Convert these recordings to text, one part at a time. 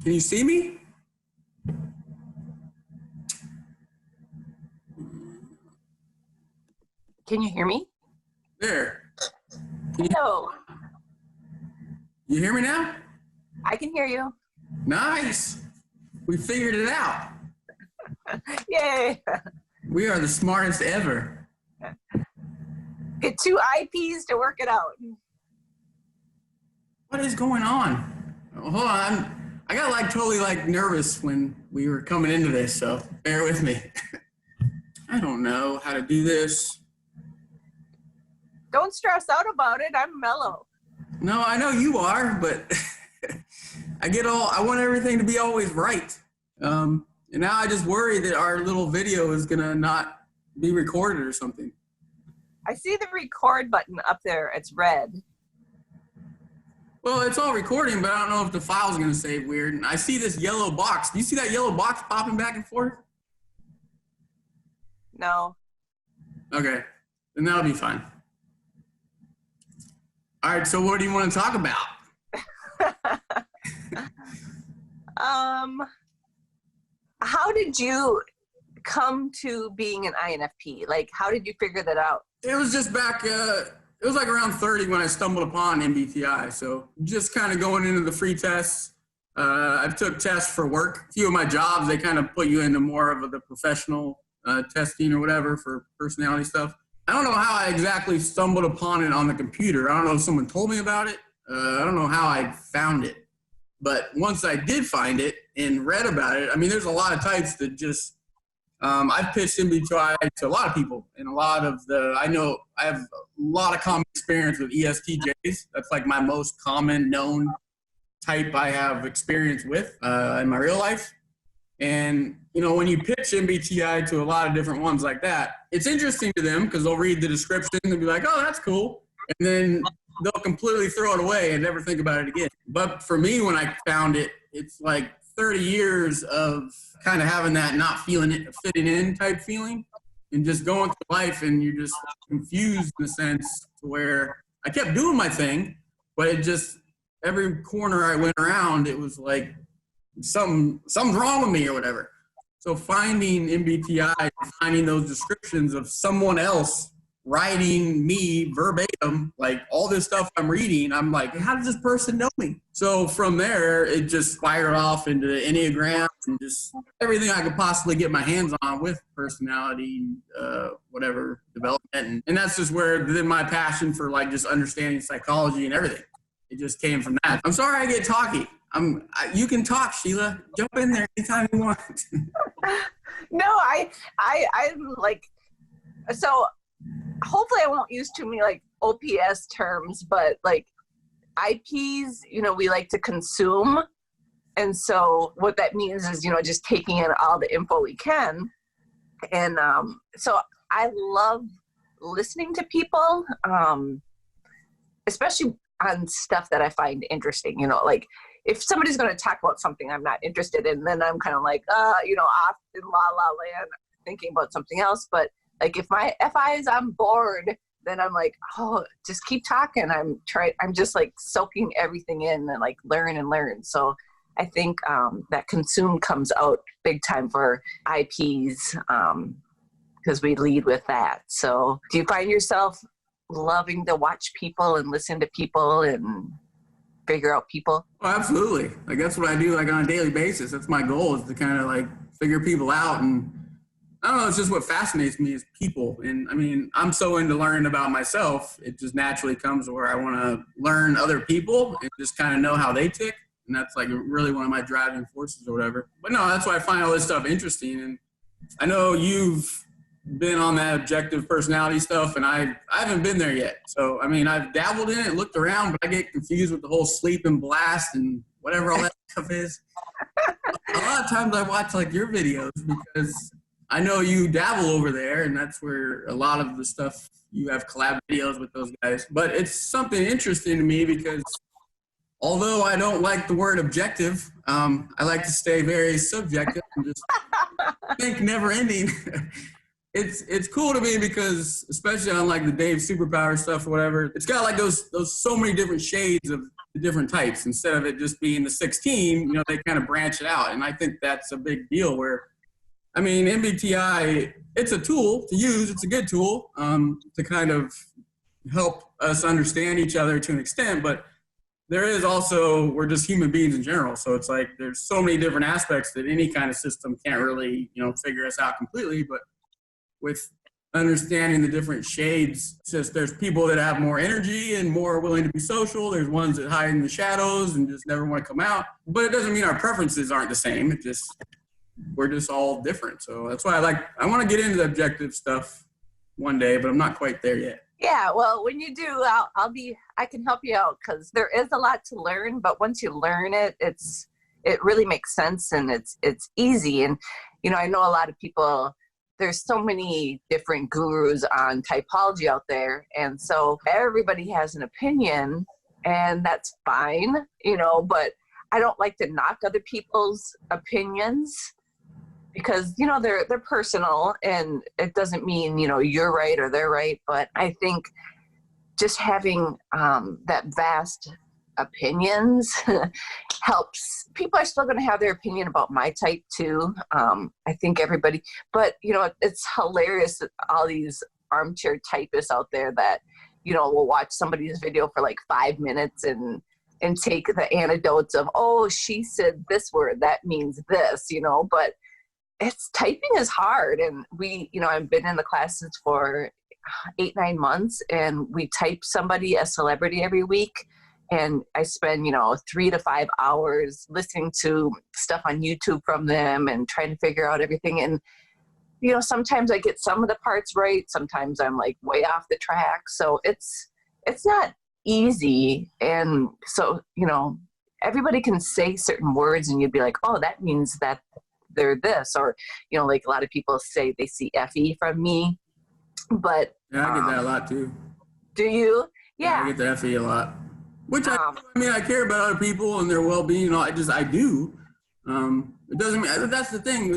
Can you see me? Can you hear me? There. Hello. You hear me now? I can hear you. Nice. We figured it out. Yay. We are the smartest ever. Get two IPs to work it out. What is going on? Hold on. I got like totally like nervous when we were coming into this, so bear with me. I don't know how to do this. Don't stress out about it. I'm mellow. No, I know you are, but I want everything to be always right. And now I just worry that our little video is gonna not be recorded or something. I see the record button up there. It's red. Well, it's all recording, but I don't know if the file's gonna save weird. And I see this yellow box. Do you see that yellow box popping back and forth? No. Okay, then that'll be fine. All right, so what do you want to talk about? How did you come to being an INFP? Like, how did you figure that out? It was just back, it was like around 30 when I stumbled upon MBTI. So just kind of going into the free tests. I took tests for work. A few of my jobs, they kind of put you into more of the professional testing or whatever for personality stuff. I don't know how I exactly stumbled upon it on the computer. I don't know if someone told me about it. I don't know how I found it. But once I did find it and read about it, I mean, there's a lot of types that just, I've pitched MBTI to a lot of people. And a lot of I know I have a lot of common experience with ESTJs. That's like my most common known type I have experience with in my real life. And, you know, when you pitch MBTI to a lot of different ones like that, it's interesting to them because they'll read the description and be like, oh, that's cool. And then they'll completely throw it away and never think about it again. But for me, when I found it, it's like 30 years of kind of having that not feeling it, fitting in type feeling and just going through life and you're just confused in a sense to where I kept doing my thing, but it just, every corner I went around, it was like, something's wrong with me or whatever. So finding MBTI, finding those descriptions of someone else writing me verbatim, like all this stuff I'm reading, I'm like, how does this person know me? So from there, it just fired off into the Enneagram and just everything I could possibly get my hands on with personality, whatever, development. And that's just where then my passion for like just understanding psychology and everything, it just came from that. I'm sorry I get talky. You can talk, Sheila. Jump in there anytime you want. No, I'm like, so hopefully I won't use too many like OPS terms, but like IPs, you know, we like to consume. And so what that means is, you know, just taking in all the info we can. And so I love listening to people, especially on stuff that I find interesting, you know, like if somebody's going to talk about something I'm not interested in, then I'm kind of like, you know, off in la la land thinking about something else. But like if my FI is on board, then I'm like, oh, just keep talking. I'm just like soaking everything in and like learn and learn. So I think that consume comes out big time for IPs because we lead with that. So do you find yourself loving to watch people and listen to people and figure out people? Oh, absolutely. Like that's what I do like on a daily basis. That's my goal, is to kind of like figure people out. And I don't know, it's just what fascinates me is people. And I mean, I'm so into learning about myself, it just naturally comes where I want to learn other people and just kind of know how they tick. And that's like really one of my driving forces or whatever. But no, that's why I find all this stuff interesting. And I know you've been on that objective personality stuff, and I haven't been there yet. So, I mean, I've dabbled in it, looked around, but I get confused with the whole sleep and blast and whatever all that stuff is. A lot of times I watch like your videos because I know you dabble over there, and that's where a lot of the stuff, you have collab videos with those guys. But it's something interesting to me because although I don't like the word objective, I like to stay very subjective and just think never ending. It's cool to me because, especially on like the Dave Superpower stuff or whatever, it's got like those so many different shades of the different types instead of it just being the 16. You know, they kind of branch it out, and I think that's a big deal. Where, I mean, MBTI, it's a tool to use. It's a good tool to kind of help us understand each other to an extent, but there is also, we're just human beings in general. So it's like, there's so many different aspects that any kind of system can't really, you know, figure us out completely. But with understanding the different shades, it's just, there's people that have more energy and more willing to be social. There's ones that hide in the shadows and just never want to come out. But it doesn't mean our preferences aren't the same. It just, we're just all different. So that's why I want to get into the objective stuff one day, but I'm not quite there yet. Yeah, well, when you do, I can help you out, because there is a lot to learn, but once you learn it, it really makes sense, and it's easy. And, you know, I know a lot of people, there's so many different gurus on typology out there. And so everybody has an opinion, and that's fine, you know, but I don't like to knock other people's opinions, because, you know, they're personal, and it doesn't mean, you know, you're right or they're right. But I think just having that vast opinions helps. People are still going to have their opinion about my type too. I think everybody, but, you know, it's hilarious that all these armchair typists out there that, you know, will watch somebody's video for like 5 minutes and take the anecdotes of, oh, she said this word, that means this, you know. But typing is hard, and you know, I've been in the classes for 8-9 months, and we type somebody a celebrity every week, and I spend, you know, 3 to 5 hours listening to stuff on YouTube from them and trying to figure out everything. And, you know, sometimes I get some of the parts right, sometimes I'm like way off the track. So it's not easy. And so, you know, everybody can say certain words and you'd be like, oh, that means that they're this. Or, you know, like a lot of people say they see FE from me, but yeah, I get that a lot too. Do you? Yeah, I get the FE a lot, which I mean, I care about other people and their well-being. I do. It doesn't mean, that's the thing.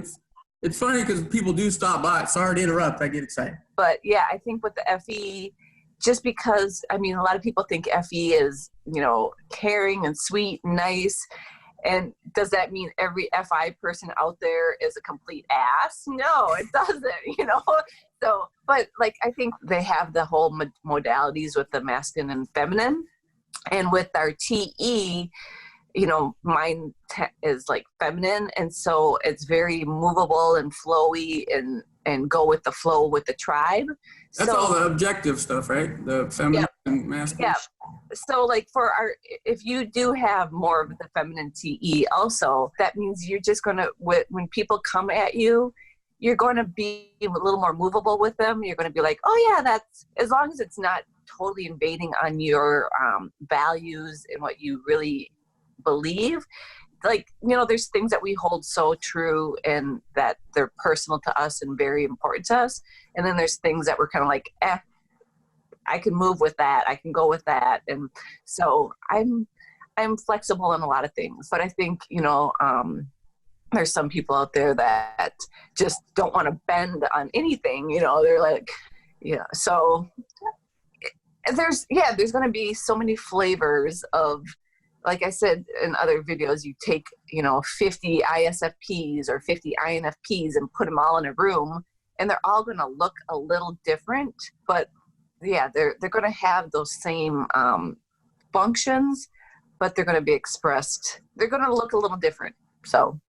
It's funny because people do stop by. Sorry to interrupt. I get excited. But yeah, I think with the FE, just because, I mean, a lot of people think FE is, you know, caring and sweet and nice. And does that mean every FI person out there is a complete ass? No, it doesn't, you know? So, but like, I think they have the whole modalities with the masculine and feminine. And with our TE, you know, mine is like feminine. And so it's very movable and flowy and go with the flow with the tribe. That's all the objective stuff, right? The feminine and masculine. Yeah. So like if you do have more of the feminine TE also, that means you're just going to, when people come at you, you're going to be a little more movable with them. You're going to be like, oh yeah, that's, as long as it's not totally invading on your values and what you really believe. Like, you know, there's things that we hold so true and that they're personal to us and very important to us. And then there's things that we're kind of like, I can move with that. I can go with that. And so I'm flexible in a lot of things, but I think, you know, there's some people out there that just don't want to bend on anything, you know, they're like, yeah. So there's going to be so many flavors of, like I said in other videos, you take, you know, 50 ISFPs or 50 INFPs and put them all in a room, and they're all going to look a little different, but yeah, they're going to have those same functions, but they're going to be expressed. They're going to look a little different. So,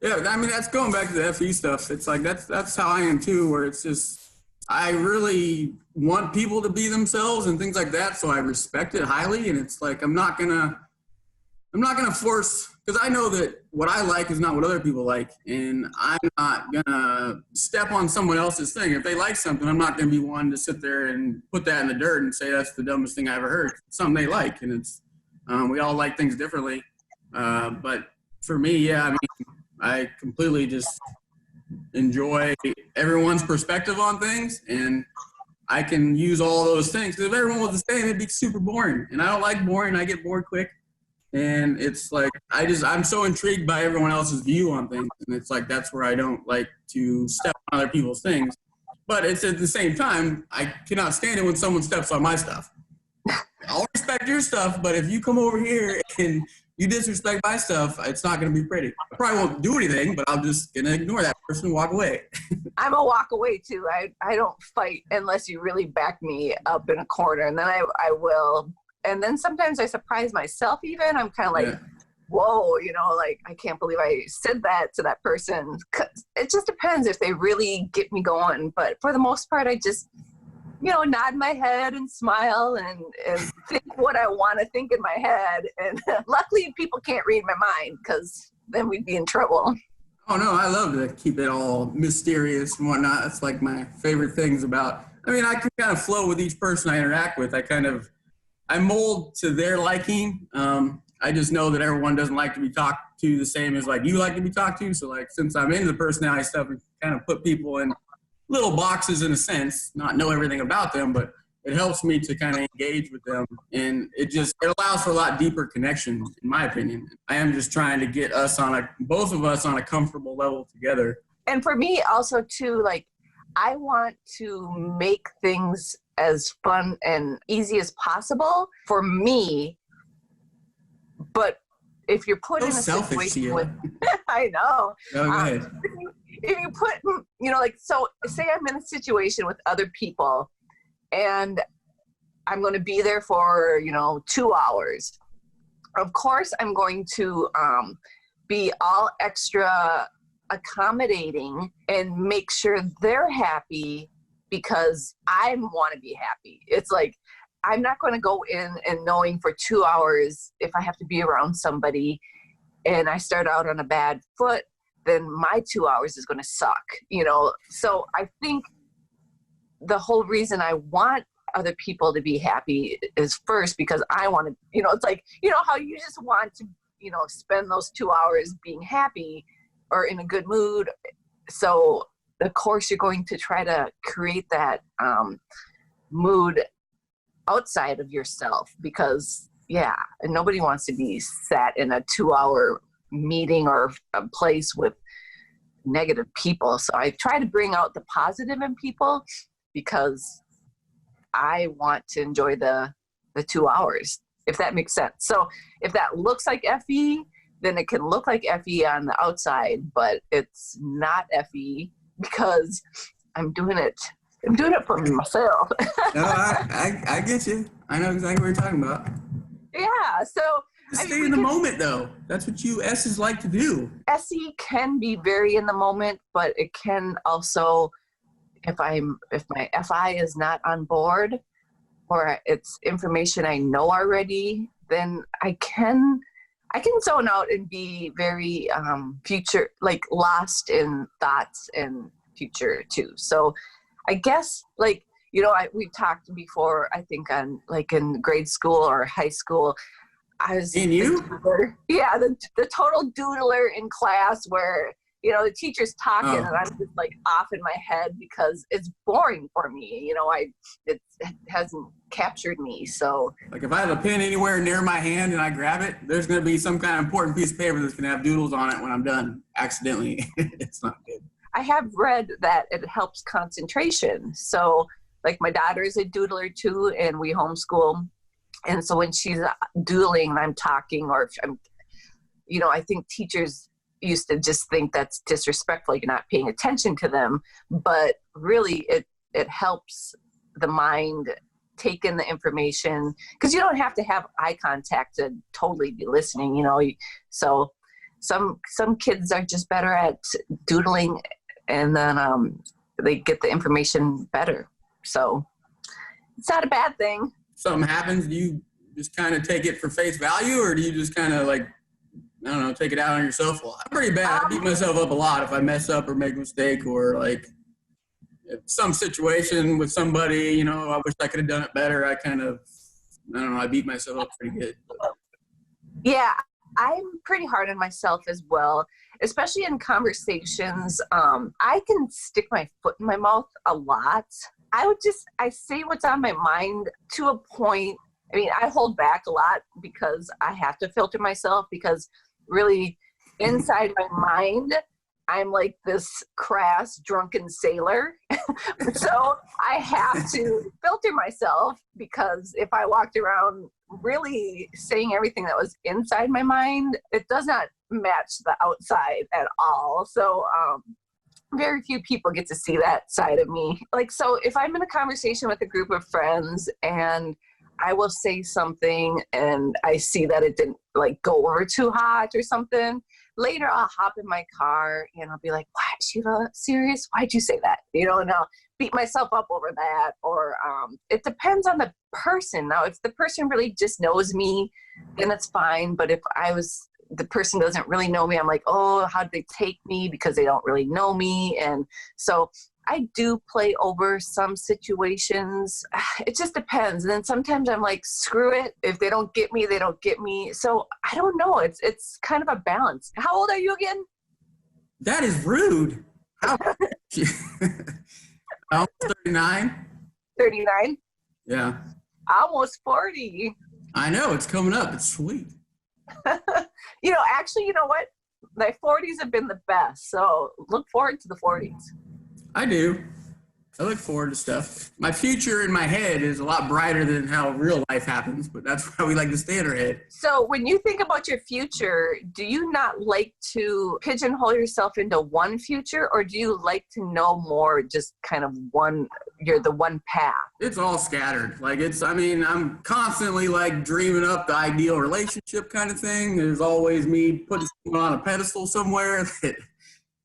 yeah, I mean, that's going back to the FE stuff. It's like, that's how I am too, where it's just, I really want people to be themselves and things like that. So I respect it highly. And it's like, I'm not going to force, because I know that what I like is not what other people like. And I'm not going to step on someone else's thing. If they like something, I'm not going to be one to sit there and put that in the dirt and say that's the dumbest thing I ever heard. It's something they like. And it's, we all like things differently. But for me, yeah, I mean, I completely just enjoy everyone's perspective on things. And I can use all those things. Because if everyone was the same, it'd be super boring. And I don't like boring. I get bored quick. And it's like, I'm so intrigued by everyone else's view on things. And it's like, that's where I don't like to step on other people's things. But it's at the same time, I cannot stand it when someone steps on my stuff. I'll respect your stuff, but if you come over here and you disrespect my stuff, it's not going to be pretty. I probably won't do anything, but I'm just going to ignore that person and walk away. I'm a walk away too. I don't fight unless you really back me up in a corner, and then I will. And then sometimes I surprise myself even. I'm kind of like, whoa, like, I can't believe I said that to that person. 'Cause it just depends if they really get me going. But for the most part, I just, nod my head and smile and think what I want to think in my head. And luckily people can't read my mind, because then we'd be in trouble. Oh, no, I love to keep it all mysterious and whatnot. That's like my favorite things about, I can kind of flow with each person I interact with. I mold to their liking. I just know that everyone doesn't like to be talked to the same as like you like to be talked to. So like, since I'm into the personality stuff, we kind of put people in little boxes in a sense, not know everything about them, but it helps me to kind of engage with them. And it allows for a lot deeper connection, in my opinion. I am just trying to get both of us on a comfortable level together. And for me also too, like, I want to make things as fun and easy as possible for me. But if you're put in a situation with, I know. Go ahead. If you put, so say I'm in a situation with other people and I'm going to be there for, 2 hours. Of course, I'm going to be all extra accommodating and make sure they're happy, because I want to be happy. It's like, I'm not going to go in and knowing for 2 hours if I have to be around somebody and I start out on a bad foot, then my 2 hours is going to suck, So I think the whole reason I want other people to be happy is first because I want to, it's like, how you just want to, spend those 2 hours being happy or in a good mood. So of course you're going to try to create that mood outside of yourself, because and nobody wants to be sat in a 2-hour meeting or a place with negative people. So I try to bring out the positive in people because I want to enjoy the 2 hours, if that makes sense. So if that looks like FE, then it can look like FE on the outside, but it's not FE because I'm doing it for myself. No, I get you. I know exactly what you're talking about. Yeah, so stay in the moment, though. That's what you S's like to do. SE can be very in the moment, but it can also, if my FI is not on board or it's information I know already, then I can zone out and be very future, like lost in thoughts and future too. So I guess we've talked before, I think on like in grade school or high school, I was the total doodler in class where, the teacher's talking and I'm just like off in my head because it's boring for me. It hasn't captured me. So like if I have a pen anywhere near my hand and I grab it, there's going to be some kind of important piece of paper that's going to have doodles on it when I'm done accidentally. It's not good. I have read that it helps concentration. So like my daughter is a doodler too, and we homeschool. And so when she's doodling and I'm talking, or if I'm, I think teachers used to just think that's disrespectful, you're not paying attention to them. But really it helps the mind take in the information, because you don't have to have eye contact to totally be listening, So some kids are just better at doodling, and then they get the information better. So it's not a bad thing. Something happens, do you just kind of take it for face value, or do you just kind of like, I don't know, take it out on yourself? Well, I'm pretty bad. I beat myself up a lot if I mess up or make a mistake, or like some situation with somebody, I wish I could have done it better. I beat myself up pretty good. Yeah, I'm pretty hard on myself as well, especially in conversations. I can stick my foot in my mouth a lot. I say what's on my mind to a point. I hold back a lot because I have to filter myself, because really inside my mind, I'm like this crass drunken sailor. So I have to filter myself, because if I walked around really saying everything that was inside my mind, it does not match the outside at all. So very few people get to see that side of me. Like, so if I'm in a conversation with a group of friends and I will say something and I see that it didn't like go over too hot or something, later I'll hop in my car and I'll be like, "What, Sheila, serious? Why'd you say that?" You know, and I'll beat myself up over that. Or it depends on the person. Now, if the person really just knows me, then it's fine. But if the person doesn't really know me, I'm like, oh, how'd they take me? Because they don't really know me. And so I do play over some situations. It just depends. And then sometimes I'm like, screw it. If they don't get me, they don't get me. So I don't know. It's kind of a balance. How old are you again? That is rude. How? I'm 39. 39? Yeah. Almost 40. I know. It's coming up. It's sweet. You know, actually, you know what? My 40s have been the best. So look forward to the 40s. I do. I look forward to stuff. My future in my head is a lot brighter than how real life happens, but that's why we like to stay in our head. So when you think about your future, do you not like to pigeonhole yourself into one future, or do you like to know more, just kind of you're the one path? It's all scattered. Like I'm constantly like dreaming up the ideal relationship kind of thing. There's always me putting someone on a pedestal somewhere that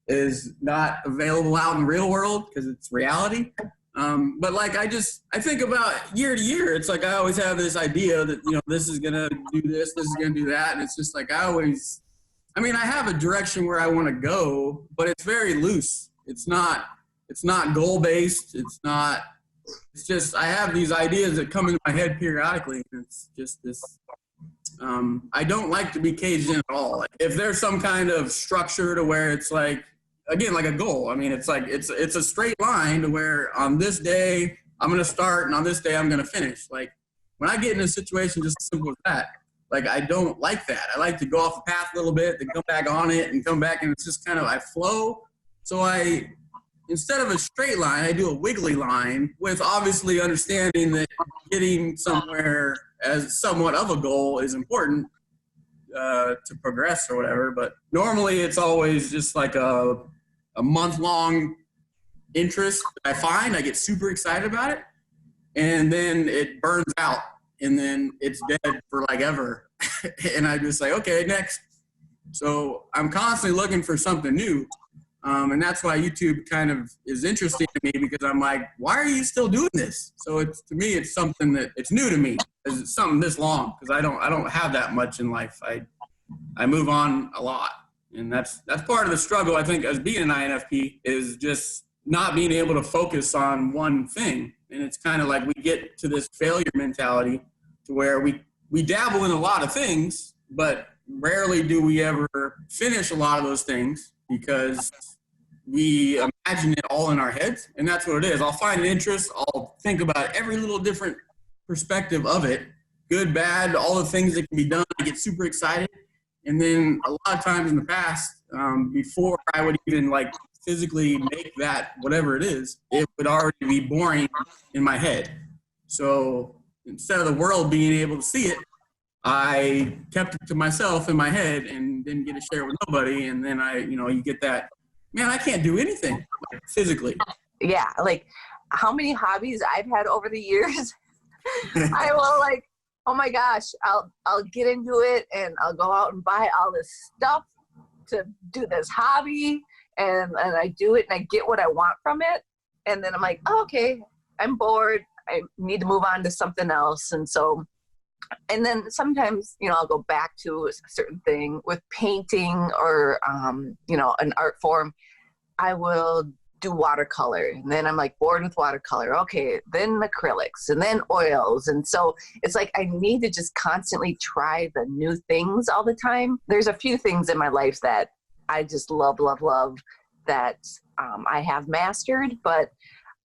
is not available out in the real world because it's reality. But like, I think about year to year, it's like I always have this idea that, you know, this is going to do this is going to do that. And it's just like I have a direction where I want to go, but it's very loose. It's not goal-based. It's just I have these ideas that come into my head periodically. And it's just this. I don't like to be caged in at all. Like if there's some kind of structure to where it's like, again, like a goal. I mean, it's like, it's a straight line to where on this day I'm going to start and on this day I'm going to finish. Like when I get in a situation just as simple as that, like I don't like that. I like to go off the path a little bit, then come back on it and come back, and it's just kind of, I flow. So instead of a straight line, I do a wiggly line with obviously understanding that getting somewhere as somewhat of a goal is important to progress or whatever. But normally it's always just like a month-long interest that I find. I get super excited about it, and then it burns out, and then it's dead for like ever. And I just like, okay, next. So I'm constantly looking for something new. And that's why YouTube kind of is interesting to me, because I'm like, why are you still doing this? So to me, it's something that it's new to me. It's something this long, because I don't have that much in life. I move on a lot, and that's part of the struggle, I think, as being an INFP, is just not being able to focus on one thing. And it's kind of like we get to this failure mentality to where we dabble in a lot of things, but rarely do we ever finish a lot of those things, because we imagine it all in our heads. And that's what it is. I'll find an interest. I'll think about every little different perspective of it, good, bad, all the things that can be done. I get super excited. And then a lot of times in the past, before I would even like physically make that whatever it is, it would already be boring in my head. So instead of the world being able to see it, I kept it to myself in my head and didn't get to share it with nobody. And then you get that, man, I can't do anything like, physically. Yeah. Like how many hobbies I've had over the years. I will like, oh my gosh, I'll get into it and I'll go out and buy all this stuff to do this hobby, and I do it and I get what I want from it. And then I'm like, oh, okay, I'm bored. I need to move on to something else. And then sometimes, I'll go back to a certain thing with painting or, an art form. I will do watercolor, and then I'm like bored with watercolor. Okay, then acrylics, and then oils. And so it's like I need to just constantly try the new things all the time. There's a few things in my life that I just love that I have mastered, but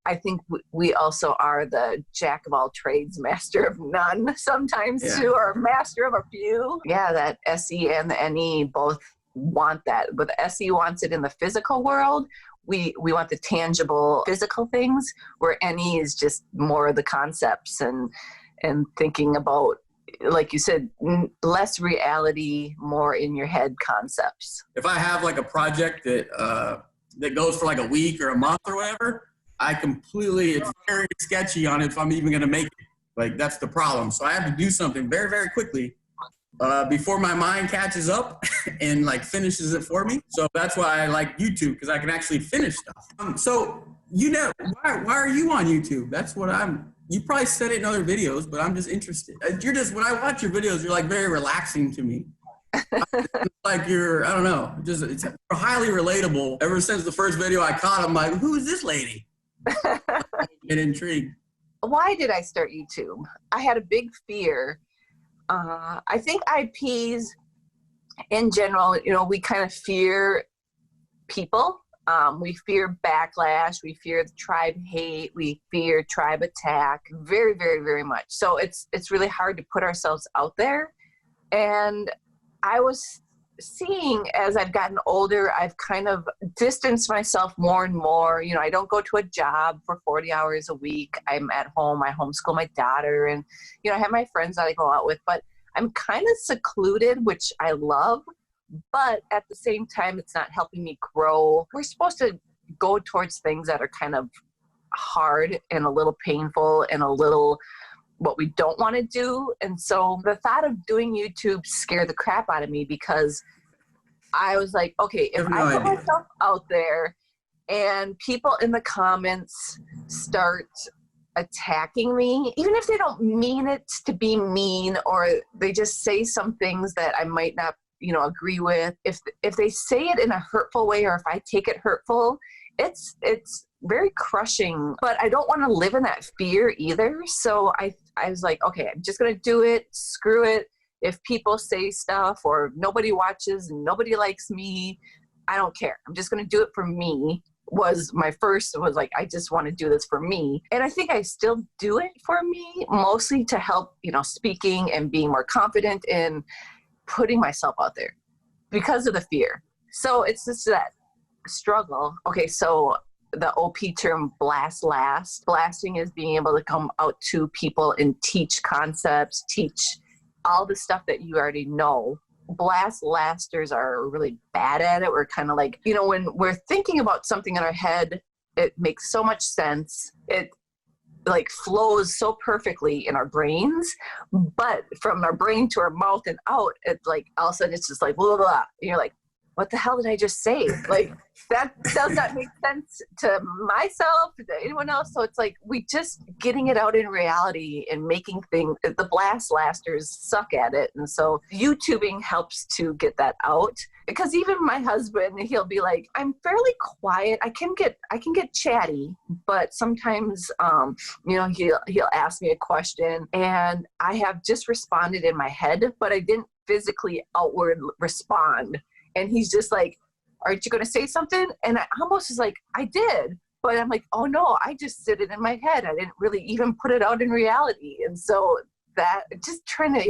I think we also are the jack of all trades, master of none sometimes too, or master of a few. Yeah, that SE and the NE both want that, but the SE wants it in the physical world. We want the tangible physical things, where NE is just more of the concepts and thinking about, like you said, less reality, more in your head concepts. If I have like a project that goes for like a week or a month or whatever, it's very sketchy on if I'm even going to make it. Like, that's the problem. So I have to do something very, very quickly before my mind catches up and like finishes it for me. So that's why I like YouTube, because I can actually finish stuff. So why are you on YouTube? That's what you probably said it in other videos, but I'm just interested. When I watch your videos, you're like very relaxing to me. Like I don't know, it's highly relatable. Ever since the first video I caught, I'm like, who is this lady? I get intrigued. Why did I start YouTube? I had a big fear. I think IPs in general, we kind of fear people. We fear backlash. We fear the tribe hate. We fear tribe attack very, very, very much. So it's really hard to put ourselves out there. And I was seeing, as I've gotten older, I've kind of distanced myself more and more. I don't go to a job for 40 hours a week. I'm at home. I homeschool my daughter, and, I have my friends that I go out with, but I'm kind of secluded, which I love, but at the same time, it's not helping me grow. We're supposed to go towards things that are kind of hard and a little painful and a little what we don't want to do. And so the thought of doing YouTube scared the crap out of me, because I was like, okay, if I put myself out there and people in the comments start attacking me, even if they don't mean it to be mean, or they just say some things that I might not, agree with, if they say it in a hurtful way, or if I take it hurtful, it's very crushing. But I don't want to live in that fear either. So I was like, okay, I'm just going to do it. Screw it. If people say stuff or nobody watches and nobody likes me, I don't care. I'm just going to do it for me. Was like, I just want to do this for me. And I think I still do it for me, mostly to help, speaking and being more confident in putting myself out there because of the fear. So it's just that struggle. Okay, so the OP term last. Blasting is being able to come out to people and teach concepts, teach all the stuff that you already know. Lasters are really bad at it. We're kind of like, when we're thinking about something in our head, it makes so much sense. It like flows so perfectly in our brains, but from our brain to our mouth and out, it's like all of a sudden it's just like blah, blah, blah. And you're like, what the hell did I just say? Like, that does not make sense to myself, to anyone else. So it's like, we just getting it out in reality and making things, the lasters suck at it. And so YouTubing helps to get that out, because even my husband, he'll be like, I'm fairly quiet. I can get chatty, but sometimes, he'll ask me a question and I have just responded in my head, but I didn't physically outward respond. And he's just like, aren't you going to say something? And I almost was like, I did. But I'm like, oh no, I just said it in my head. I didn't really even put it out in reality. And so that, just trying to,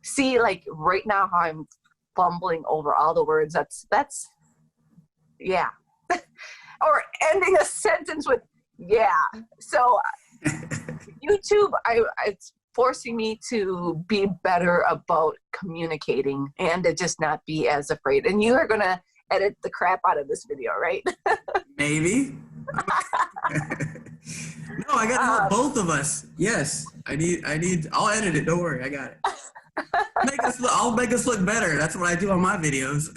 see like right now how I'm fumbling over all the words. That's or ending a sentence with, yeah. So YouTube, it's forcing me to be better about communicating and to just not be as afraid. And you are going to edit the crap out of this video, right? Maybe. No, I got to help both of us. Yes, I'll edit it. Don't worry. I got it. I'll make us look better. That's what I do on my videos.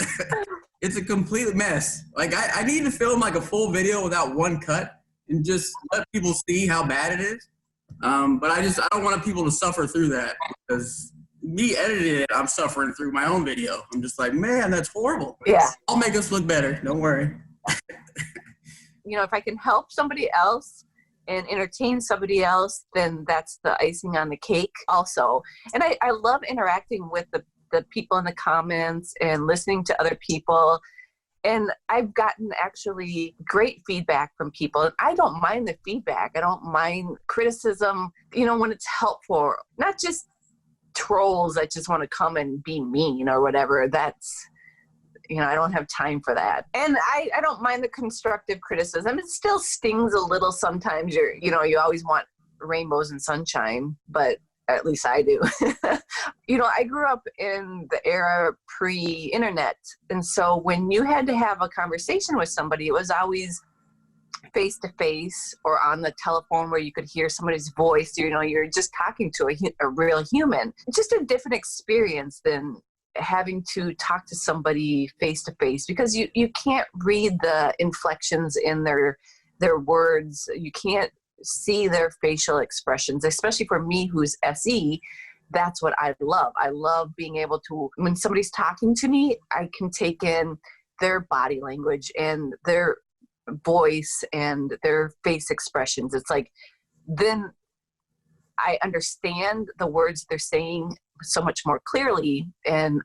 It's a complete mess. Like I need to film like a full video without one cut and just let people see how bad it is. But I don't want people to suffer through that, because me editing it, I'm suffering through my own video. I'm just like, man, that's horrible. Yeah. I'll make us look better. Don't worry. If I can help somebody else and entertain somebody else, then that's the icing on the cake also. And I love interacting with the people in the comments and listening to other people. And I've gotten actually great feedback from people. And I don't mind the feedback. I don't mind criticism, when it's helpful. Not just trolls that just want to come and be mean or whatever. That's, I don't have time for that. And I don't mind the constructive criticism. It still stings a little sometimes. You always want rainbows and sunshine, but at least I do. I grew up in the era pre-internet. And so when you had to have a conversation with somebody, it was always face-to-face or on the telephone where you could hear somebody's voice. You're just talking to a real human. It's just a different experience than having to talk to somebody face-to-face, because you can't read the inflections in their words. You can't see their facial expressions, especially for me who's SE. That's what I love. I love being able to, when somebody's talking to me, I can take in their body language and their voice and their face expressions. It's like, then I understand the words they're saying so much more clearly. And,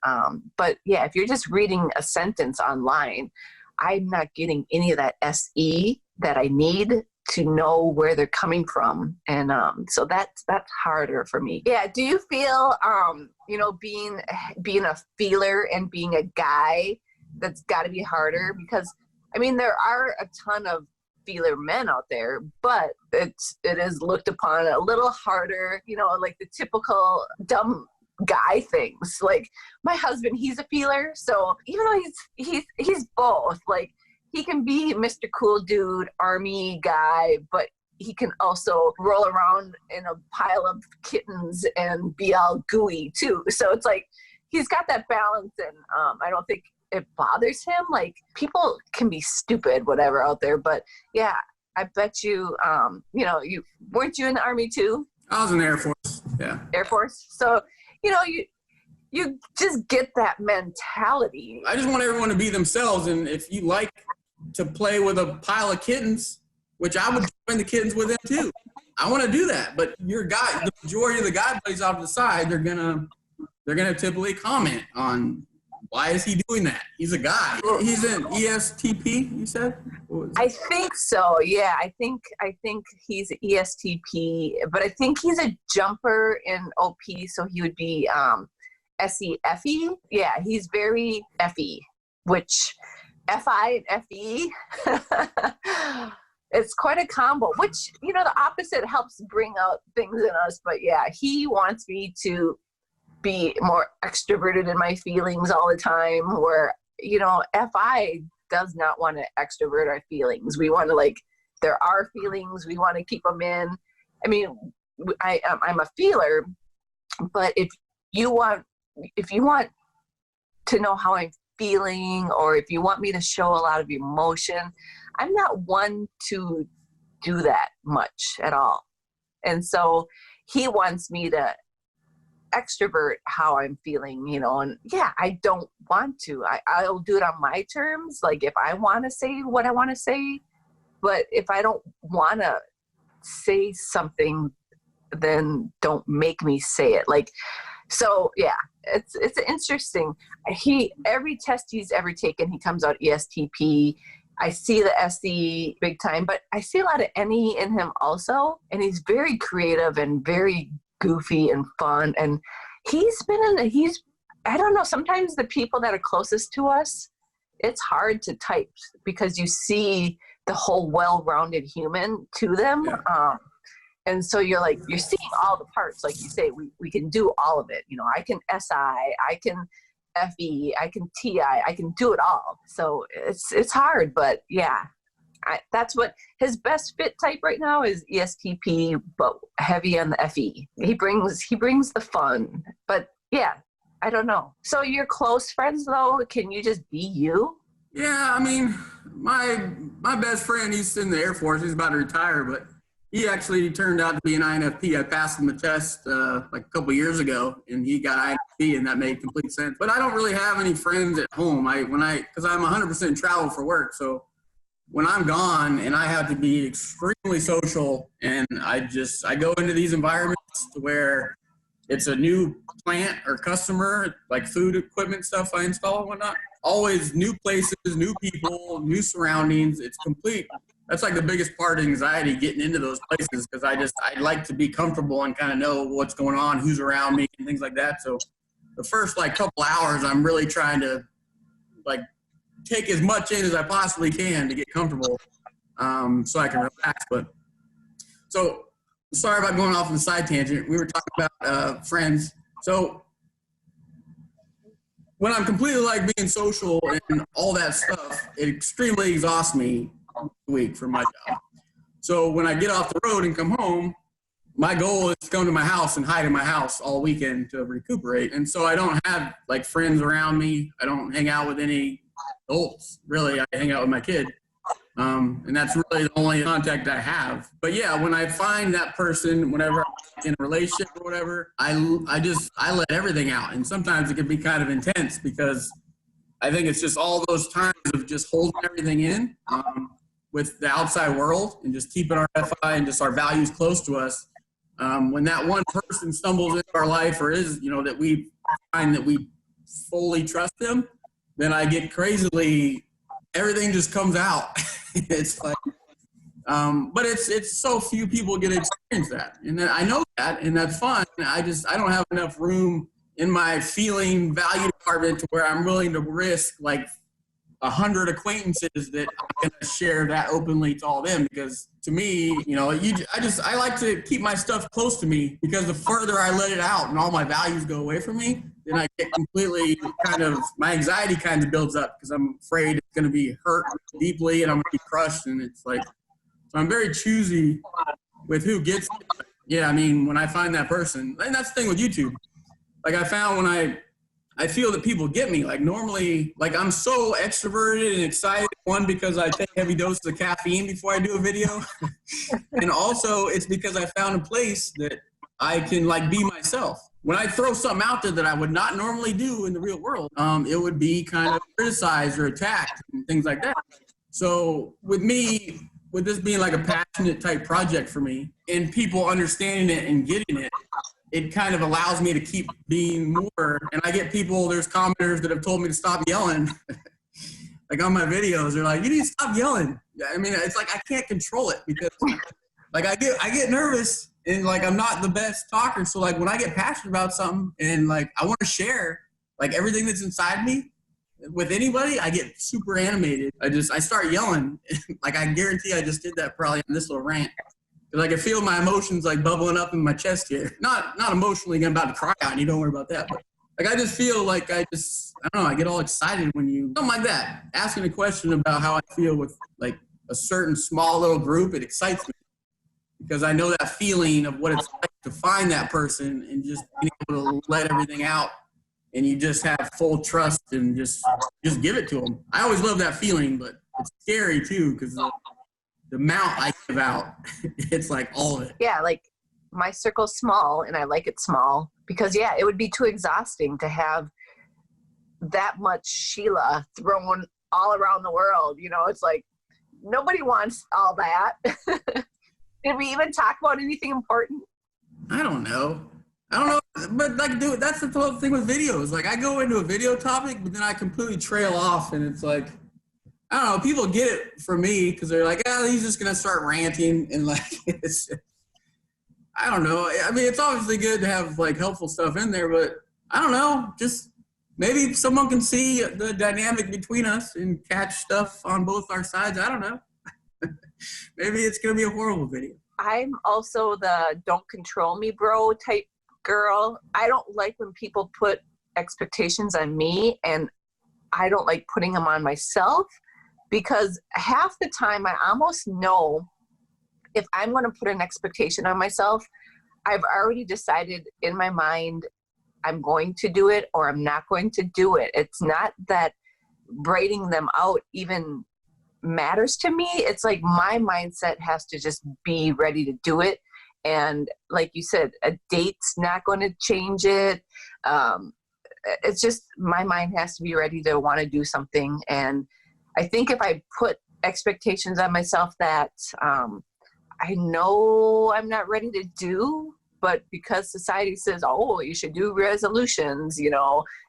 but yeah, if you're just reading a sentence online, I'm not getting any of that SE that I need to know where they're coming from. And so that's harder for me. Yeah. Do you feel, being a feeler and being a guy, that's got to be harder? Because there are a ton of feeler men out there, but it is looked upon a little harder, like the typical dumb guy things. Like my husband, he's a feeler. So even though he's both, like, he can be Mr. Cool Dude, army guy, but he can also roll around in a pile of kittens and be all gooey too. So it's like, he's got that balance, and I don't think it bothers him. Like, people can be stupid, whatever, out there. But yeah, I bet you, you weren't you in the Army too? I was in the Air Force. Yeah. Air Force. So, you just get that mentality. I just want everyone to be themselves. And if you like to play with a pile of kittens, which I would join the kittens with them too. I want to do that. But the majority of the guy buddies off to the side, they're gonna typically comment on, why is he doing that? He's a guy. He's an ESTP, you said? I think so. Yeah, I think he's ESTP, but I think he's a jumper in OP, so he would be SEFE. Yeah, he's very FE, which FI and FE. It's quite a combo, which, the opposite helps bring out things in us. But yeah, he wants me to be more extroverted in my feelings all the time, where, FI does not want to extrovert our feelings. We want to, there are feelings, we want to keep them in. I'm a feeler, but if you want to know how I'm feeling, or if you want me to show a lot of emotion, I'm not one to do that much at all. And so he wants me to extrovert how I'm feeling, and yeah, I don't want to. I'll do it on my terms, like if I want to say what I want to say. But if I don't want to say something, then don't make me say it. So yeah, it's interesting. Every test he's ever taken, he comes out ESTP. I see the SE big time, but I see a lot of NE in him also. And he's very creative and very goofy and fun. And I don't know, sometimes the people that are closest to us, it's hard to type because you see the whole well-rounded human to them. Yeah. And so you're seeing all the parts, like you say, we can do all of it. I can SI, I can FE, I can TI, I can do it all. So it's hard, but yeah, that's what his best fit type right now is, ESTP, but heavy on the FE. He brings the fun, but yeah, I don't know. So your close friends though, can you just be you? Yeah, my best friend, he's in the Air Force. He's about to retire, but he actually turned out to be an INFP. I passed him the test a couple years ago, and he got INFP, and that made complete sense. But I don't really have any friends at home. Because I'm 100% travel for work, so when I'm gone and I have to be extremely social, and I go into these environments to where it's a new plant or customer, like food equipment stuff I install and whatnot. Always new places, new people, new surroundings. It's complete. That's the biggest part of anxiety, getting into those places, because I like to be comfortable and kind of know what's going on, who's around me, and things like that. So the first couple hours, I'm really trying to take as much in as I possibly can to get comfortable, so I can relax. But so sorry about going off on a side tangent. We were talking about friends. So when I'm completely like being social and all that stuff, it extremely exhausts me a week for my job. So when I get off the road and come home, my goal is to come to my house and hide in my house all weekend to recuperate. And so I don't have like friends around me. I don't hang out with any adults, really. I hang out with my kid. And that's really the only contact I have. But yeah, when I find that person, whenever I'm in a relationship or whatever, I let everything out. And sometimes it can be kind of intense because I think it's just all those times of just holding everything in with the outside world and just keeping our FI and just our values close to us. When that one person stumbles into our life or is, that we find that we fully trust them, then I get crazily, everything just comes out. It's like, but it's so few people get to experience that. And then I know that, and that's fun. I don't have enough room in my feeling value department to where I'm willing to risk like 100 acquaintances that I'm going to share that openly to all of them. Because to me, I like to keep my stuff close to me, because the further I let it out and all my values go away from me, then I get completely my anxiety kind of builds up because I'm afraid it's going to be hurt deeply and I'm going to be crushed. And it's like, so I'm very choosy with who gets it. Yeah, I mean, when I find that person, and that's the thing with YouTube. Like I found when I feel that people get me, like normally, like I'm so extroverted and excited, one, because I take heavy doses of caffeine before I do a video. And also it's because I found a place that I can like be myself. When I throw something out there that I would not normally do in the real world, it would be kind of criticized or attacked and things like that. So with me, with this being like a passionate type project for me and people understanding it and getting it, it kind of allows me to keep being more. And I get people, there's commenters that have told me to stop yelling. Like on my videos, they're like, you need to stop yelling. I mean, it's like I can't control it because like I get nervous and like I'm not the best talker. So like when I get passionate about something and like I want to share like everything that's inside me with anybody, I get super animated. I start yelling. Like I guarantee I just did that probably on this little rant. Because I can feel my emotions like bubbling up in my chest here. Not emotionally, I'm about to cry out, and you don't worry about that. But like I just feel like I don't know, I get all excited when something like that. Asking a question about how I feel with like a certain small little group, it excites me. Because I know that feeling of what it's like to find that person and just being able to let everything out. And you just have full trust and just give it to them. I always love that feeling, but it's scary too because the amount I give out, it's like all of it. Yeah, like my circle's small and I like it small because yeah, it would be too exhausting to have that much Sheila thrown all around the world. It's like nobody wants all that. Did we even talk about anything important? I don't know. But like, dude, that's the whole thing with videos. Like I go into a video topic, but then I completely trail off and it's like, I don't know, people get it from me because they're like, he's just going to start ranting and like, I don't know. I mean, it's obviously good to have like helpful stuff in there, but I don't know, just maybe someone can see the dynamic between us and catch stuff on both our sides. I don't know. Maybe it's going to be a horrible video. I'm also the don't control me bro type girl. I don't like when people put expectations on me and I don't like putting them on myself because half the time I almost know if I'm going to put an expectation on myself, I've already decided in my mind I'm going to do it or I'm not going to do it. It's not that braiding them out even matters to me. It's like my mindset has to just be ready to do it. And like you said, a date's not going to change it. It's just my mind has to be ready to want to do something. And I think if I put expectations on myself that I know I'm not ready to do, but because society says, oh, you should do resolutions,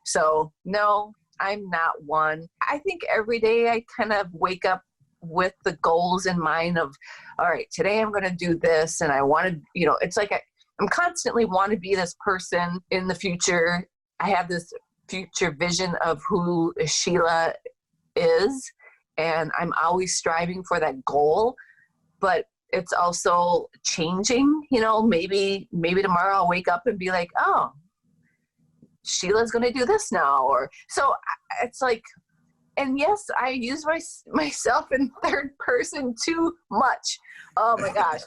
So no, I'm not one. I think every day I kind of wake up with the goals in mind of, all right, today I'm going to do this. And I want to, it's like I'm constantly want to be this person in the future. I have this future vision of who Sheila is, and I'm always striving for that goal, but it's also changing. You know, maybe tomorrow I'll wake up and be like, oh, Sheila's going to do this now. Or so it's like, and yes, I use myself in third person too much. Oh my gosh.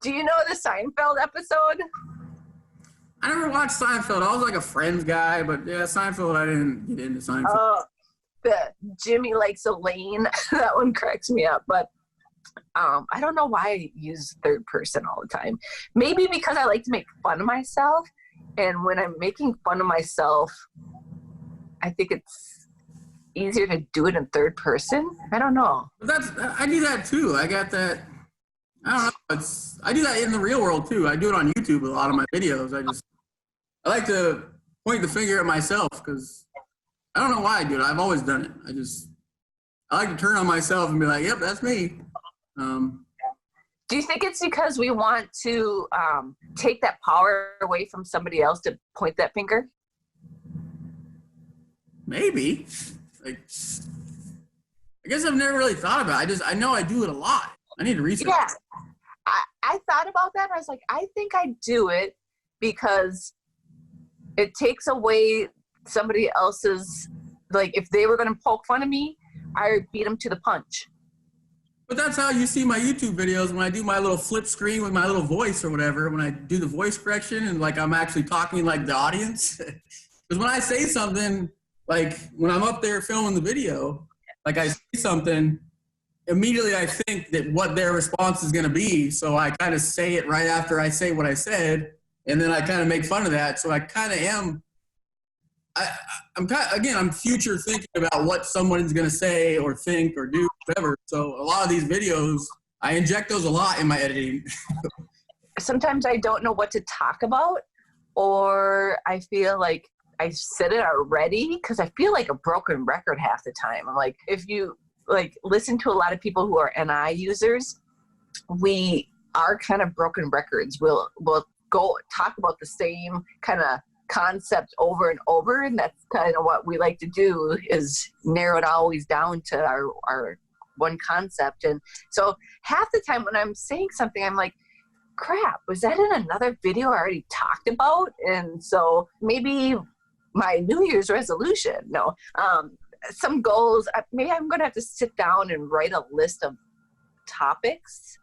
Do you know the Seinfeld episode? I never watched Seinfeld. I was like a Friends guy, but yeah, Seinfeld, I didn't get into Seinfeld. The Jimmy likes Elaine. That one cracks me up. But I don't know why I use third person all the time. Maybe because I like to make fun of myself. And when I'm making fun of myself, I think it's easier to do it in third person. I don't know. But I do that too. I got that. I don't know. I do that in the real world too. I do it on YouTube with a lot of my videos. I like to point the finger at myself because I don't know why I do it. I've always done it. I like to turn on myself and be like, yep, that's me. Do you think it's because we want to take that power away from somebody else to point that finger? Maybe. Like, I guess I've never really thought about it. I know I do it a lot. I need to research. Yeah. I thought about that. I was like, I think I do it because it takes away somebody else's, like, if they were going to poke fun of me, I would beat them to the punch. But that's how you see my YouTube videos when I do my little flip screen with my little voice or whatever, when I do the voice correction and like I'm actually talking like the audience. Because when I say something, like when I'm up there filming the video, like I say something, immediately I think that what their response is going to be. So I kind of say it right after I say what I said, and then I kind of make fun of that. So I kind of am, I'm future thinking about what someone's going to say or think or do, whatever. So a lot of these videos, I inject those a lot in my editing. Sometimes I don't know what to talk about, or I feel like I said it already because I feel like a broken record half the time. I'm like, if you like listen to a lot of people who are NI users, we are kind of broken records. We'll go talk about the same kind of concept over and over, and that's kind of what we like to do, is narrow it always down to our one concept. And so half the time when I'm saying something, I'm like, crap, was that in another video I already talked about? And so maybe my New Year's resolution, some goals, maybe I'm going to have to sit down and write a list of topics,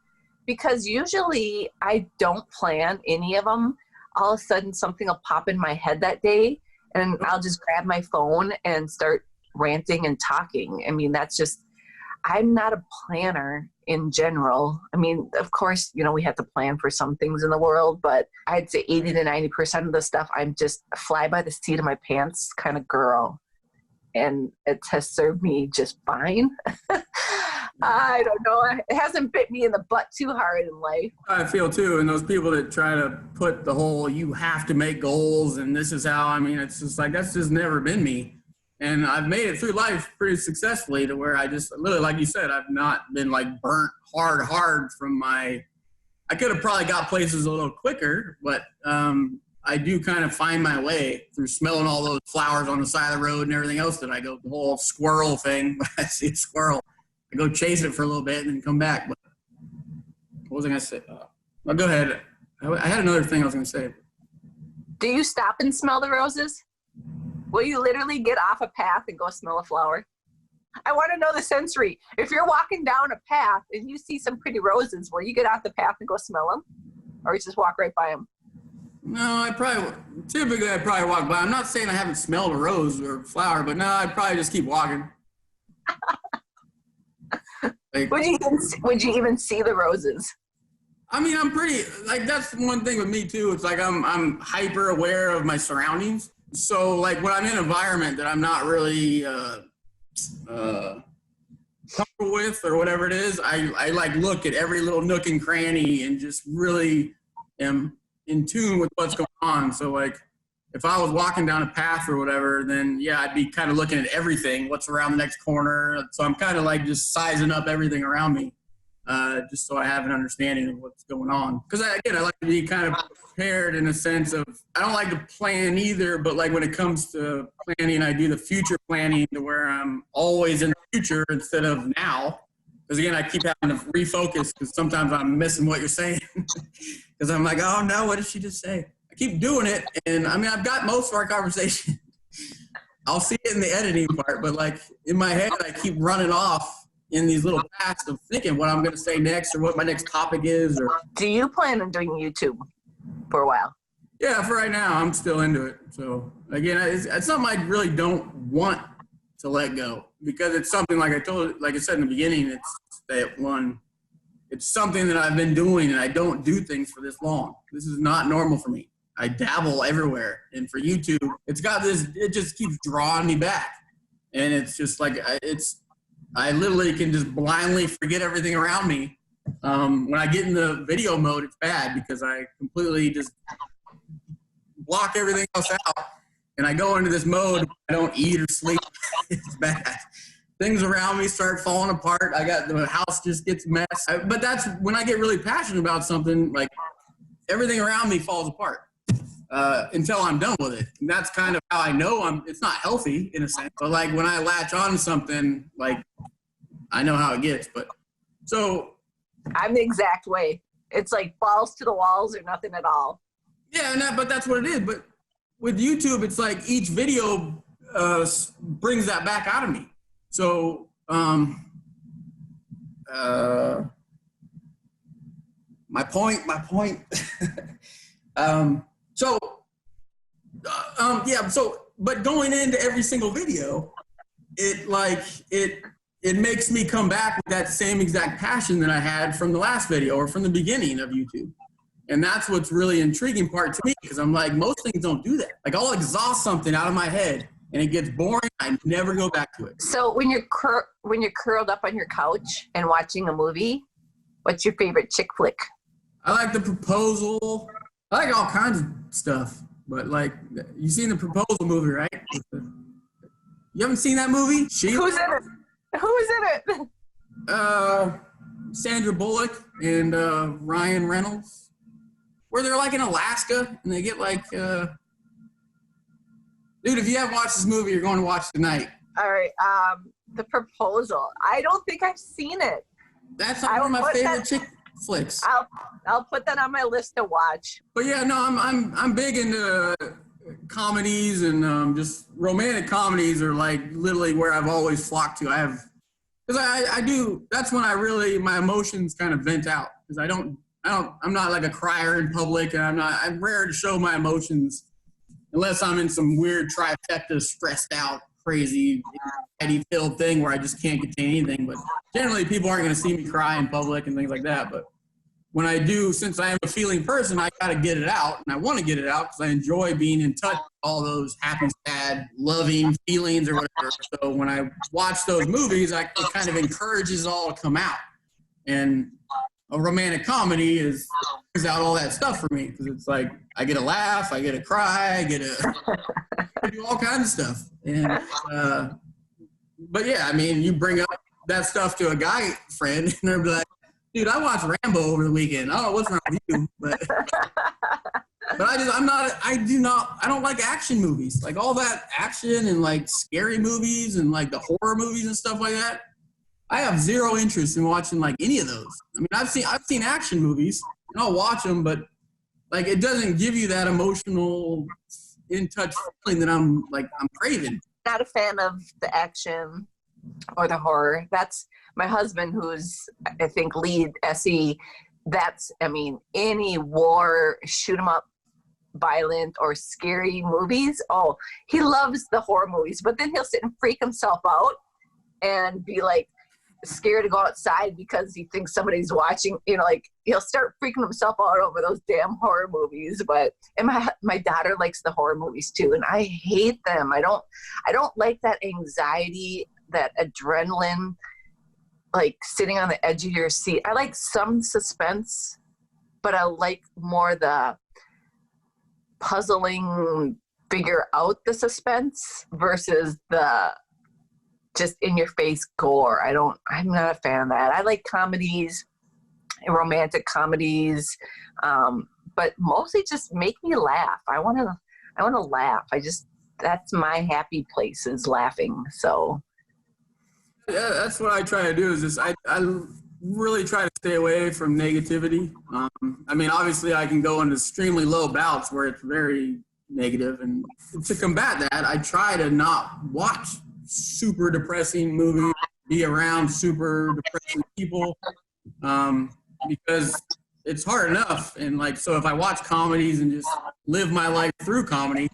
because usually I don't plan any of them. All of a sudden something will pop in my head that day, and I'll just grab my phone and start ranting and talking. I mean, I'm not a planner in general. I mean, of course, we have to plan for some things in the world, but I'd say 80 to 90% of the stuff, I'm just a fly by the seat of my pants kind of girl. And it has served me just fine. I don't know. It hasn't bit me in the butt too hard in life. I feel too. And those people that try to put the whole, you have to make goals and this is how, it's just like, that's just never been me. And I've made it through life pretty successfully to where I just literally, like you said, I've not been like burnt hard from I could have probably got places a little quicker, but I do kind of find my way through smelling all those flowers on the side of the road and everything else that I go, the whole squirrel thing. When I see a squirrel, I go chase it for a little bit and then come back. But what was I going to say? Well, go ahead. I had another thing I was going to say. Do you stop and smell the roses? Will you literally get off a path and go smell a flower? I want to know the sensory. If you're walking down a path and you see some pretty roses, will you get off the path and go smell them? Or you just walk right by them? No, typically I'd probably walk by. I'm not saying I haven't smelled a rose or flower, but no, I'd probably just keep walking. Like, would you even see the roses? I'm pretty, like, that's one thing with me too. It's like I'm hyper aware of my surroundings. So like when I'm in an environment that I'm not really comfortable with or whatever it is, I like look at every little nook and cranny and just really am in tune with what's going on. So like if I was walking down a path or whatever, then yeah, I'd be kind of looking at everything, what's around the next corner. So I'm kind of like just sizing up everything around me. just so I have an understanding of what's going on. Because I like to be kind of prepared in a sense of, I don't like to plan either, but like when it comes to planning, I do the future planning to where I'm always in the future instead of now. Because again, I keep having to refocus because sometimes I'm missing what you're saying. Because I'm like, oh no, what did she just say? I keep doing it, and I mean, I've got most of our conversation. I'll see it in the editing part, but like in my head, I keep running off in these little paths of thinking what I'm going to say next or what my next topic is. Or Do you plan on doing YouTube for a while? yeah, for right now, I'm still into it. So again, it's something I really don't want to let go because it's something like I said in the beginning, it's that one. It's something that I've been doing, and I don't do things for this long. This is not normal for me. I dabble everywhere, and for YouTube, it's got this. It just keeps drawing me back, and it's just like I literally can just blindly forget everything around me. When I get in the video mode, it's bad because I completely just block everything else out, and I go into this mode. I don't eat or sleep. It's bad. Things around me start falling apart. The house just gets a mess. But that's when I get really passionate about something, like everything around me falls apart until I'm done with it. And that's kind of how I know it's not healthy in a sense. But like when I latch on to something, like I know how it gets. But so I'm the exact way. It's like balls to the walls or nothing at all. Yeah, but that's what it is. But with YouTube, it's like each video brings that back out of me. So, my point. But going into every single video, it makes me come back with that same exact passion that I had from the last video or from the beginning of YouTube. And that's what's really intriguing part to me because I'm like, most things don't do that. Like I'll exhaust something out of my head and it gets boring. I never go back to it. So when you're curled up on your couch and watching a movie, what's your favorite chick flick? I like The Proposal. I like all kinds of stuff. But like, you seen The Proposal movie, right? You haven't seen that movie? Sheila? Who's in it? Who is in it? Sandra Bullock and Ryan Reynolds. Where they're like in Alaska and they get like... Dude, if you haven't watched this movie, you're going to watch tonight. All right. The Proposal. I don't think I've seen it. That's one of my favorite chick flicks. I'll put that on my list to watch. But yeah, no, I'm big into comedies and just romantic comedies are like literally where I've always flocked to. Because I do. That's when my emotions kind of vent out. Because I'm not like a crier in public, and I'm rare to show my emotions. Unless I'm in some weird trifecta, stressed out, crazy, anxiety-filled thing where I just can't contain anything. But generally, people aren't going to see me cry in public and things like that. But when I do, since I am a feeling person, I got to get it out. And I want to get it out because I enjoy being in touch with all those happy, sad, loving feelings or whatever. So when I watch those movies, it kind of encourages it all to come out. And a romantic comedy brings out all that stuff for me because it's like I get a laugh, I get a cry, I do all kinds of stuff. And but yeah, I mean, you bring up that stuff to a guy friend, and they'll be like, "Dude, I watched Rambo over the weekend. I don't know what's wrong with you, but I don't like action movies, like all that action and like scary movies and like the horror movies and stuff like that. I have zero interest in watching like any of those. I mean, I've seen action movies and I'll watch them, but like it doesn't give you that emotional, in touch feeling that I'm craving. Not a fan of the action or the horror. That's my husband, who's I think lead SE. Any war, shoot 'em up, violent or scary movies. Oh, he loves the horror movies, but then he'll sit and freak himself out and be like, scared to go outside because he thinks somebody's watching, like he'll start freaking himself out over those damn horror movies. And my daughter likes the horror movies too, and I hate them. I don't like that anxiety, that adrenaline, like sitting on the edge of your seat. I like some suspense, but I like more the puzzling, figure out the suspense versus the just in your face gore. I'm not a fan of that. I like comedies. romantic comedies, but mostly just make me laugh. I want to laugh. That's my happy place, is laughing. So yeah, that's what I try to do. Is just I really try to stay away from negativity. I mean, obviously, I can go into extremely low bouts where it's very negative, and to combat that, I try to not watch super depressing movies, be around super depressing people, because it's hard enough. And like, so if I watch comedies and just live my life through comedy,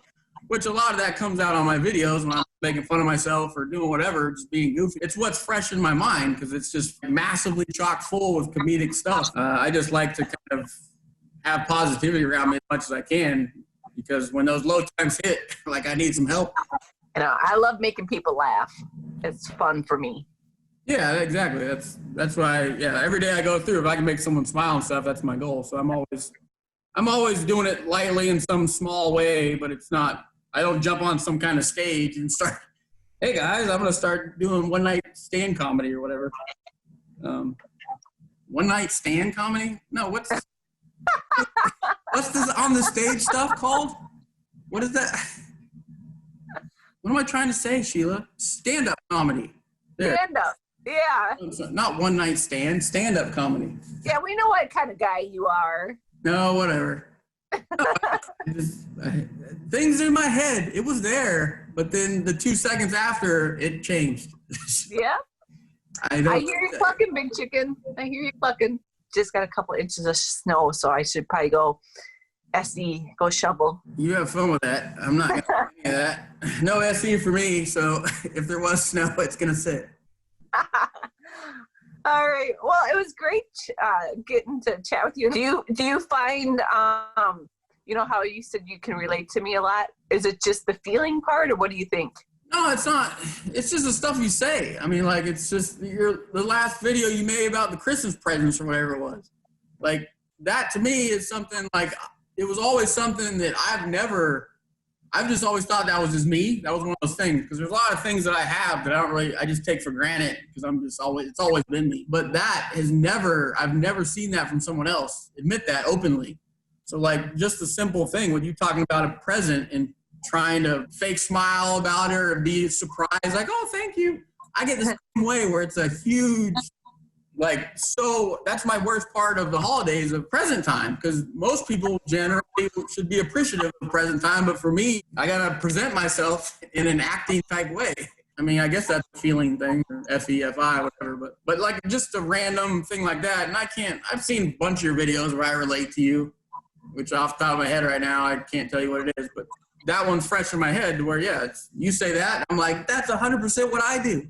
which a lot of that comes out on my videos when I'm making fun of myself or doing whatever, just being goofy. It's what's fresh in my mind because it's just massively chock full with comedic stuff. I just like to kind of have positivity around me as much as I can, because when those low times hit, like, I need some help. You know, I love making people laugh. It's fun for me. Yeah, exactly. That's why. Yeah, every day I go through, if I can make someone smile and stuff, that's my goal. So I'm always doing it lightly in some small way, but it's not. I don't jump on some kind of stage and start, hey guys, I'm gonna start doing one night stand comedy or whatever. One night stand comedy? No, what's this on the stage stuff called? What is that? What am I trying to say, Sheila? Stand-up comedy. There. Stand-up. Yeah. Not one night stand-up comedy. Yeah, we know what kind of guy you are. No, whatever. Things in my head, it was there, but then the 2 seconds after, it changed. Yeah. I hear you clucking, big chicken. I hear you clucking. Just got a couple inches of snow, so I should probably go SE, go shovel. You have fun with that. I'm not going to do any of that. No SE for me, so if there was snow, it's going to sit. All right. Well, it was great getting to chat with you. Do you find, you know how you said you can relate to me a lot? Is it just the feeling part, or what do you think? No, it's not. It's just the stuff you say. I mean, like, it's just the last video you made about the Christmas presents or whatever it was. Like, that to me is something, like, it was always something that I've just always thought that was just me. That was one of those things, because there's a lot of things that I have that I just take for granted because it's always been me. But that I've never seen that from someone else. Admit that openly. So, like, just the simple thing with you talking about a present and trying to fake smile about it or be surprised, like, oh, thank you. I get the same way where it's a huge, like, so that's my worst part of the holidays of present time, because most people generally should be appreciative of present time. But for me, I got to present myself in an acting type way. I mean, I guess that's a feeling thing, or FEFI, whatever. But like, just a random thing like that. And I've seen a bunch of your videos where I relate to you, which off the top of my head right now, I can't tell you what it is. But that one's fresh in my head where, yeah, you say that, I'm like, that's 100% what I do.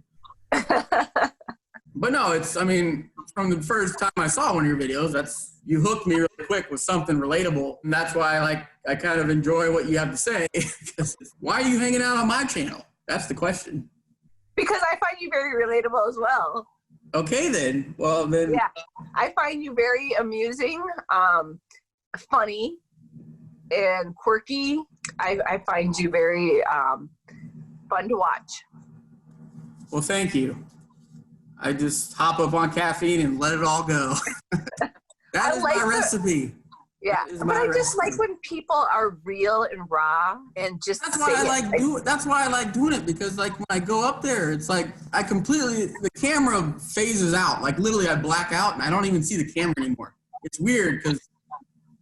But no, from the first time I saw one of your videos, you hooked me really quick with something relatable. And that's why I kind of enjoy what you have to say. Why are you hanging out on my channel? That's the question. Because I find you very relatable as well. Okay, then. Well, then. Yeah, I find you very amusing, funny, and quirky. I find you very fun to watch. Well, thank you. I just hop up on caffeine and let it all go. That is my recipe. Yeah, but I just like when people are real and raw and just. That's why I like doing it, because like when I go up there, it's like the camera phases out. Like literally, I black out and I don't even see the camera anymore. It's weird because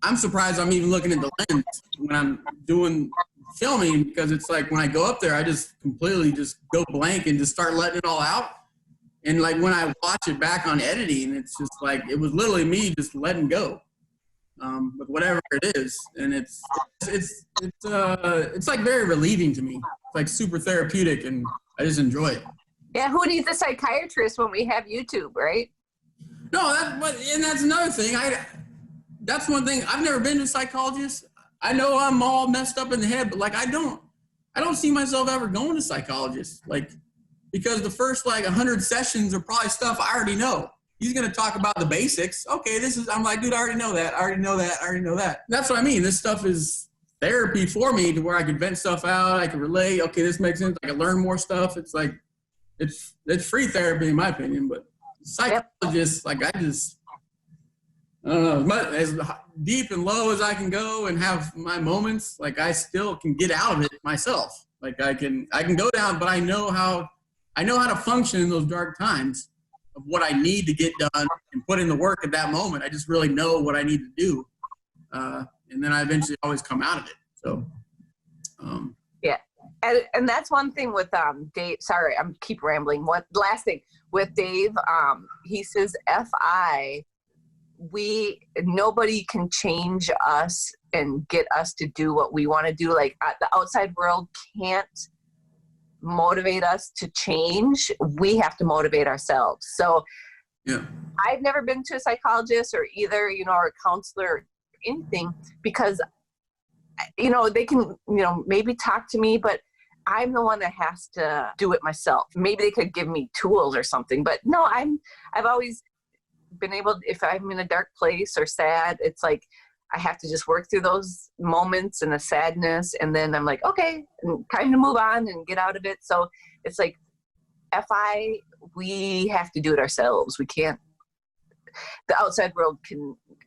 I'm surprised I'm even looking at the lens when I'm doing filming, because it's like when I go up there, I just completely just go blank and just start letting it all out. And like when I watch it back on editing, it's just like it was literally me just letting go with whatever it is, and it's like very relieving to me. It's like super therapeutic, and I just enjoy it. Yeah, who needs a psychiatrist when we have YouTube, right? No, that's another thing. That's one thing. I've never been to a psychologist. I know I'm all messed up in the head, but like I don't see myself ever going to a psychologist. Like, because the first like 100 sessions are probably stuff I already know. He's going to talk about the basics. Okay, I'm like, dude, I already know that. I already know that. That's what I mean. This stuff is therapy for me, to where I can vent stuff out. I can relate. Okay, this makes sense. I can learn more stuff. It's like, it's free therapy in my opinion, but psychologists, like I don't know, as deep and low as I can go and have my moments, like I still can get out of it myself. Like I can go down, but I know how to function in those dark times of what I need to get done and put in the work at that moment. I just really know what I need to do. And then I eventually always come out of it. So, yeah. And that's one thing with Dave. Sorry, I'm keep rambling. One last thing with Dave. He says nobody can change us and get us to do what we want to do. Like the outside world can't motivate us to change. We have to motivate ourselves. So yeah, I've never been to a psychologist or either, or a counselor or anything, because, they can, maybe talk to me, but I'm the one that has to do it myself. Maybe they could give me tools or something, but no, I've always been able, if I'm in a dark place or sad, it's like I have to just work through those moments and the sadness, and then I'm like, okay, time to move on and get out of it. So it's like we have to do it ourselves. We can't. The outside world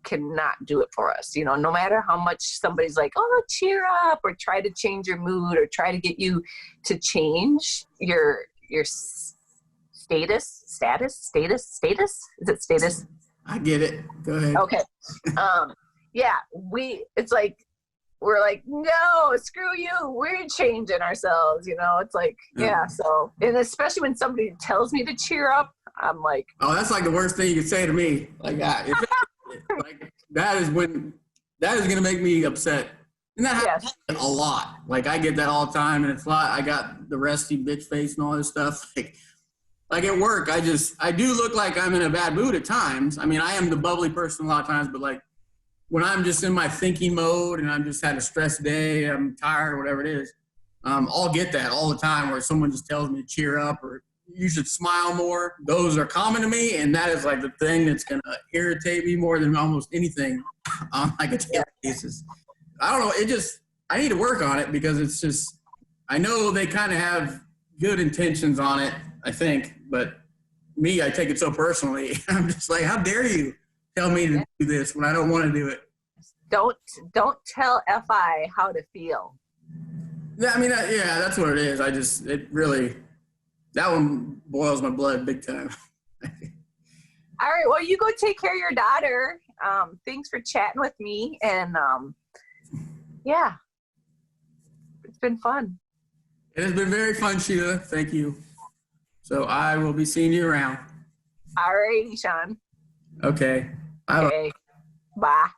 cannot do it for us. No matter how much somebody's like, oh, cheer up, or try to change your mood, or try to get you to change your status. Is it status? I get it. Go ahead. Okay. Yeah, it's like, we're like, no, screw you. We're changing ourselves. It's like, yeah. So, and especially when somebody tells me to cheer up, I'm like, oh, that's like the worst thing you could say to me. Like, like that is going to make me upset. And that happens a lot. Like I get that all the time, and it's a lot. I got the resty bitch face and all this stuff. Like at work, I do look like I'm in a bad mood at times. I mean, I am the bubbly person a lot of times, but like when I'm just in my thinking mode and I'm just had a stressed day, I'm tired or whatever it is, I'll get that all the time where someone just tells me to cheer up or you should smile more. Those are common to me, and that is like the thing that's going to irritate me more than almost anything on like a daily basis. I don't know. I need to work on it because it's just, I know they kind of have good intentions on it, I think, but me, I take it so personally. I'm just like, how dare you tell me to do this when I don't want to do it? Don't tell FI how to feel. I mean, that's what it is. That one boils my blood big time. All right. Well, you go take care of your daughter. Thanks for chatting with me. And yeah, it's been fun. It has been very fun, Sheila. Thank you. So I will be seeing you around. All righty, Sean. Okay. Okay. Bye.